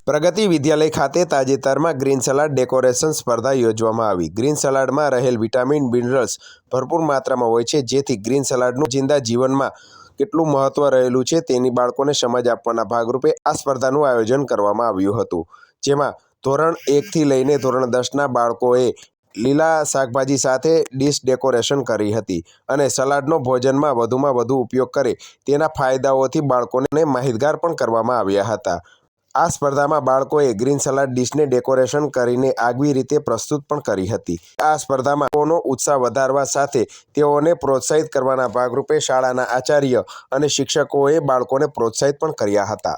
પ્રગતિ વિદ્યાલય ખાતે તાજેતરમાં green salad decoration સ્પર્ધા યોજવામાં આવી। ગ્રીન સલાડમાં રહેલ વિટામિન મિનરલ્સ ભરપૂર માત્રામાં હોય છે, જેથી ગ્રીન સલાડનું જિંદા જીવનમાં કેટલું મહત્વ રહેલું છે તેની બાળકોને સમજ આપવાના ભાગરૂપે આ સ્પર્ધાનું આયોજન કરવામાં આવ્યું હતું, જેમાં ધોરણ 1 થી લઈને ધોરણ 10ના બાળકોએ લીલા શાકભાજી સાથે ડીશ ડેકોરેશન કરી હતી અને સલાડનો ભોજનમાં વધુમાં વધુ ઉપયોગ કરે તેના ફાયદાઓથી બાળકોને માહિતગાર પણ કરવામાં આવ્યા હતા। આ સ્પર્ધામાં બાળકોએ ગ્રીન સલાડ ડીશને ડેકોરેશન કરીને આગવી રીતે પ્રસ્તુત પણ કરી હતી। આ સ્પર્ધામાં બાળકોનો ઉત્સાહ વધારવા સાથે તેઓને પ્રોત્સાહિત કરવાના ભાગરૂપે શાળાના આચાર્ય અને શિક્ષકોએ બાળકોને પ્રોત્સાહિત પણ કર્યા હતા।